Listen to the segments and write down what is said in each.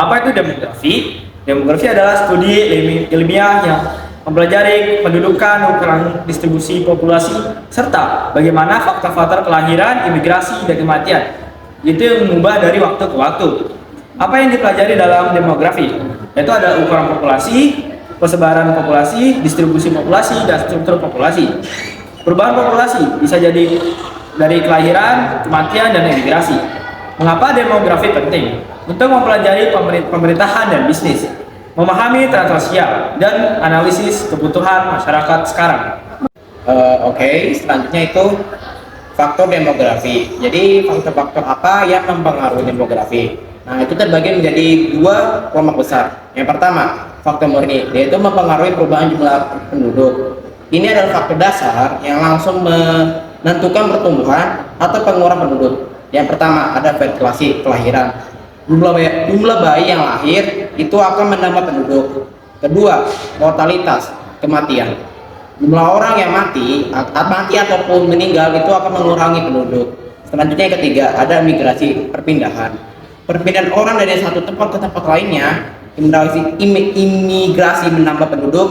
Apa itu demografi? Demografi adalah studi ilmiah yang mempelajari pendudukan, ukuran distribusi populasi, serta bagaimana faktor-faktor kelahiran, imigrasi, dan kematian. Itu yang mengubah dari waktu ke waktu. Apa yang dipelajari dalam demografi? Yaitu ada ukuran populasi, persebaran populasi, distribusi populasi, dan struktur populasi. Perubahan populasi bisa jadi dari kelahiran, kematian, dan imigrasi. Mengapa demografi penting? Untuk mempelajari pemerintahan dan bisnis, memahami tren sosial, dan analisis kebutuhan masyarakat sekarang. Oke, selanjutnya itu faktor demografi. Jadi faktor-faktor apa yang mempengaruhi demografi? Nah, itu terbagi menjadi dua kelompok besar. Yang pertama, faktor murni, yaitu mempengaruhi perubahan jumlah penduduk. Ini adalah faktor dasar yang langsung menentukan pertumbuhan atau pengurangan penduduk. Yang pertama, ada fertilasi, kelahiran. Jumlah bayi yang lahir itu akan menambah penduduk. Kedua, mortalitas, kematian. Jumlah orang yang mati ataupun meninggal itu akan mengurangi penduduk. Selanjutnya yang ketiga, ada migrasi, perpindahan. Perpindahan orang dari satu tempat ke tempat lainnya. Imigrasi menambah penduduk,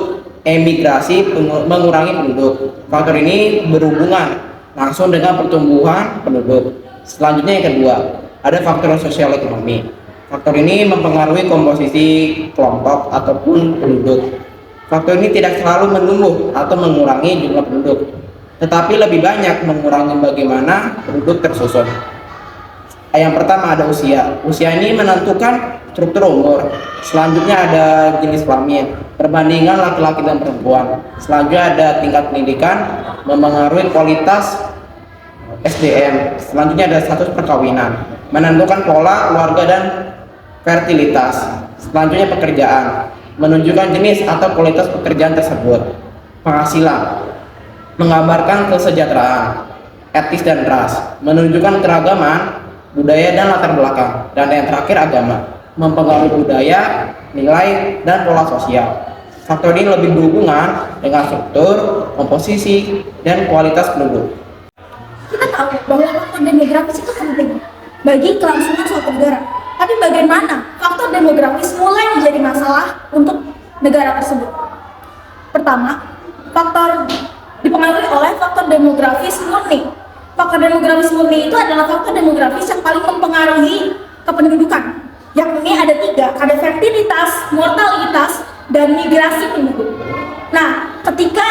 emigrasi mengurangi penduduk. Faktor ini berhubungan langsung dengan pertumbuhan penduduk. Selanjutnya yang kedua, ada faktor sosial ekonomi. Faktor ini mempengaruhi komposisi kelompok ataupun penduduk. Faktor ini tidak selalu menumbuh atau mengurangi jumlah penduduk, tetapi lebih banyak mengurangi bagaimana penduduk tersusun. Yang pertama ada usia. Usia ini menentukan struktur umur. Selanjutnya ada jenis kelamin, perbandingan laki-laki dan perempuan. Selanjutnya ada tingkat pendidikan, mempengaruhi kualitas SDM. Selanjutnya ada status perkawinan, menentukan pola keluarga dan fertilitas. Selanjutnya pekerjaan, menunjukkan jenis atau kualitas pekerjaan tersebut. Penghasilan, menggambarkan kesejahteraan. Etis dan ras, menunjukkan keragaman budaya dan latar belakang. Dan yang terakhir agama, mempengaruhi budaya, nilai, dan pola sosial. Faktor ini lebih berhubungan dengan struktur, komposisi, dan kualitas penduduk. Kita tahu bahwa faktor demografis itu penting bagi kelangsungan suatu negara. Tapi bagaimana faktor demografis mulai menjadi masalah untuk negara tersebut? Pertama, faktor dipengaruhi oleh faktor demografis murni. Faktor demografis murni itu adalah faktor demografis yang paling mempengaruhi kependudukan. Yakni ada tiga, ada fertilitas, mortalitas, dan migrasi penduduk. Nah, ketika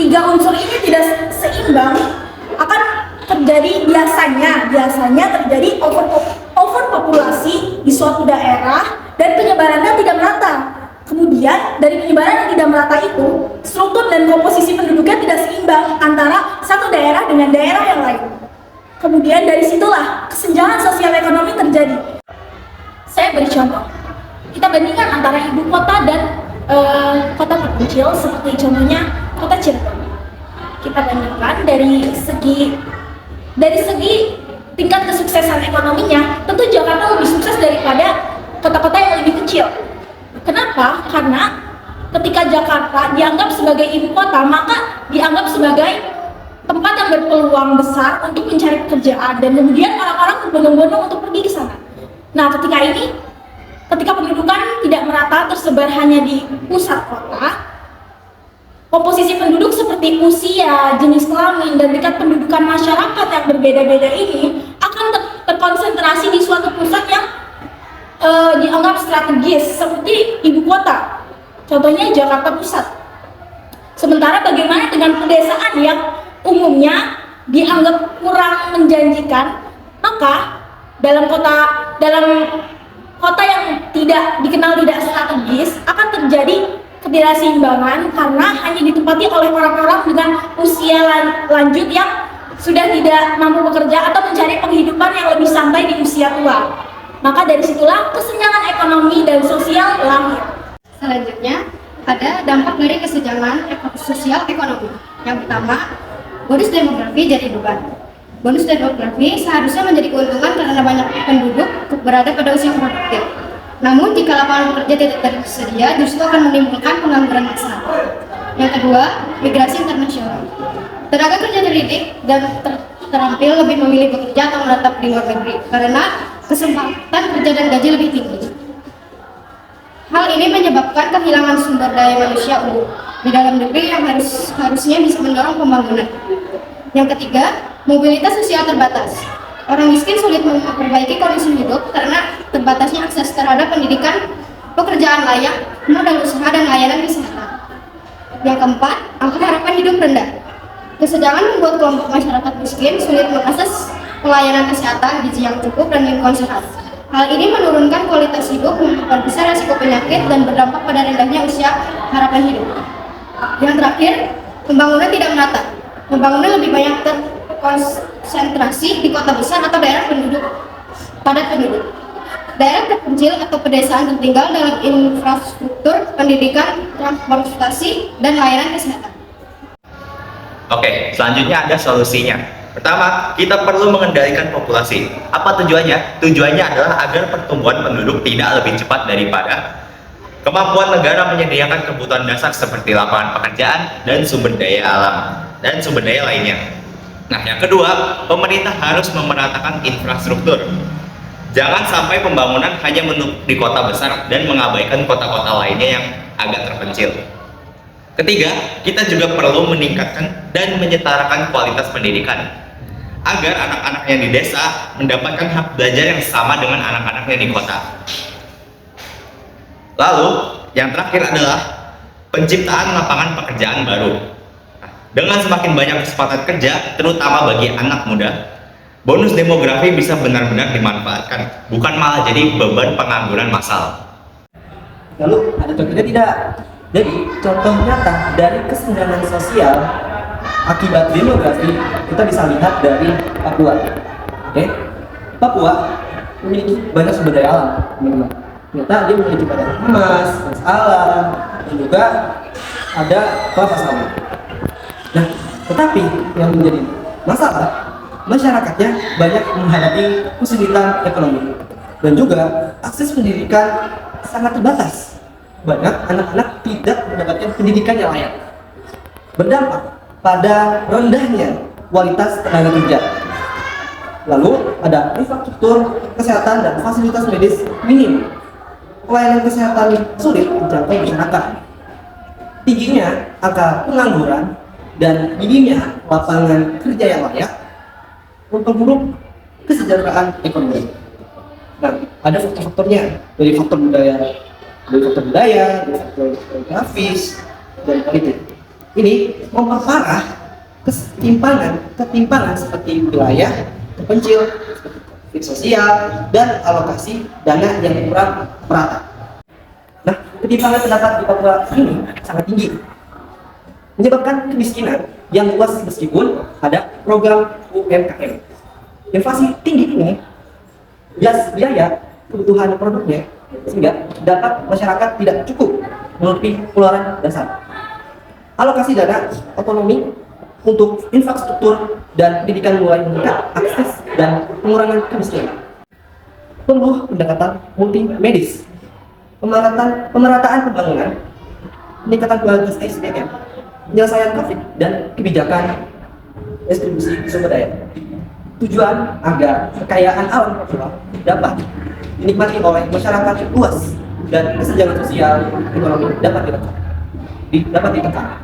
tiga unsur ini tidak seimbang, akan terjadi biasanya terjadi overpopulasi di suatu daerah dan penyebarannya tidak merata. Kemudian dari penyebaran yang tidak merata itu, struktur dan komposisi penduduknya tidak seimbang antara satu daerah dengan daerah yang lain. Kemudian dari situlah kesenjangan sosial ekonomi terjadi. Saya beri contoh. Kita bandingkan antara ibu kota dan kota terpencil seperti contohnya kota Cirebon. Kita bandingkan dari segi tingkat kesuksesan ekonominya, tentu Jakarta lebih sukses daripada kota-kota yang lebih kecil. Kenapa? Karena ketika Jakarta dianggap sebagai ibu kota, maka dianggap sebagai tempat yang berpeluang besar untuk mencari pekerjaan, dan kemudian orang-orang berbondong-bondong untuk pergi ke sana. Nah, ketika pendudukan tidak merata, tersebar hanya di pusat kota, komposisi penduduk seperti usia, jenis kelamin, dan tingkat pendudukan masyarakat yang berbeda-beda ini akan terkonsentrasi di suatu pusat yang dianggap strategis seperti ibu kota, contohnya Jakarta Pusat. Sementara bagaimana dengan pedesaan yang umumnya dianggap kurang menjanjikan, maka dalam kota yang dikenal tidak strategis akan terjadi ketidakseimbangan karena hanya ditempati oleh orang-orang dengan usia lanjut yang sudah tidak mampu bekerja atau mencari penghidupan yang lebih santai di usia tua. Maka dari situlah kesenjangan ekonomi dan sosial lahir. Selanjutnya, ada dampak dari kesenjangan sosial ekonomi. Yang pertama, bonus demografi jadi beban. Bonus demografi seharusnya menjadi keuntungan karena banyak penduduk berada pada usia produktif. Namun, jika lapangan pekerja tidak tersedia, justru akan menimbulkan pengangguran massal. Yang kedua, migrasi internasional. Tenaga kerja terdidik dan terampil lebih memilih bekerja atau menetap di luar negeri karena kesempatan kerja dan gaji lebih tinggi. Hal ini menyebabkan kehilangan sumber daya manusia unggul di dalam negeri yang harusnya bisa mendorong pembangunan. Yang ketiga, mobilitas sosial terbatas. Orang miskin sulit memperbaiki kondisi hidup karena terbatasnya akses terhadap pendidikan, pekerjaan layak, modal usaha, dan layanan kesehatan. Yang keempat, angka harapan hidup rendah. Kesenjangan membuat kelompok masyarakat miskin sulit mengakses pelayanan kesehatan, gizi yang cukup, dan lingkungan sehat. Hal ini menurunkan kualitas hidup, memperbesar risiko penyakit, dan berdampak pada rendahnya usia harapan hidup. Yang terakhir, pembangunan tidak merata. Pembangunan lebih banyak terkonsentrasi di kota besar atau daerah padat penduduk. Daerah terpencil atau pedesaan tertinggal dalam infrastruktur, pendidikan, transportasi, dan layanan kesehatan. Oke, selanjutnya ada solusinya. Pertama, kita perlu mengendalikan populasi. Apa tujuannya? Tujuannya adalah agar pertumbuhan penduduk tidak lebih cepat daripada kemampuan negara menyediakan kebutuhan dasar seperti lapangan pekerjaan dan sumber daya alam dan sumber daya lainnya. Nah, yang kedua, pemerintah harus memeratakan infrastruktur. Jangan sampai pembangunan hanya menumpuk di kota besar dan mengabaikan kota-kota lainnya yang agak terpencil. Ketiga, kita juga perlu meningkatkan dan menyetarakan kualitas pendidikan agar anak-anaknya di desa mendapatkan hak belajar yang sama dengan anak-anaknya di kota. Lalu, yang terakhir adalah penciptaan lapangan pekerjaan baru. Dengan semakin banyak kesempatan kerja, terutama bagi anak muda, bonus demografi bisa benar-benar dimanfaatkan, bukan malah jadi beban pengangguran massal. Lalu ada contohnya tidak? Jadi contoh nyata dari kesenjangan sosial akibat demografi kita bisa lihat dari Papua. Oke, Papua memiliki banyak sumber daya alam, teman-teman. Ternyata dia memiliki banyak emas, alam, dan juga ada kelapa sawit. Nah, tetapi yang menjadi masalah, masyarakatnya banyak menghadapi kesulitan ekonomi dan juga akses pendidikan sangat terbatas. Banyak anak-anak tidak mendapatkan pendidikan yang layak, berdampak pada rendahnya kualitas tenaga kerja. Lalu ada infrastruktur kesehatan dan fasilitas medis minim. Pelayanan kesehatan sulit dijangkau masyarakat. Tingginya angka pengangguran dan minimnya lapangan kerja yang layak memperburuk kesejahteraan ekonomi. Nah, ada faktor-faktornya dari faktor budaya, dari faktor geografis, dan politik. Ini memperparah ketimpangan seperti wilayah terpencil, konflik sosial, dan alokasi dana yang kurang merata. Nah, ketimpangan pendapat di Papua ini sangat tinggi, menyebabkan kemiskinan yang luas meskipun ada program UMKM. Inflasi tinggi ini biaya kebutuhan produknya sehingga dapat masyarakat tidak cukup menutupi pengeluaran dasar. Alokasi dana otonomi untuk infrastruktur dan pendidikan mulai meningkat akses dan pengurangan kemiskinan. Perlu pendekatan multimedis, pemerataan pembangunan, peningkatan kualitas SDM, penyelesaian konflik, dan kebijakan distribusi sumber daya. Tujuan agar kekayaan alam Papua dapat dinikmati oleh masyarakat luas dan kesenjangan sosial ekonomi dapat ditekan.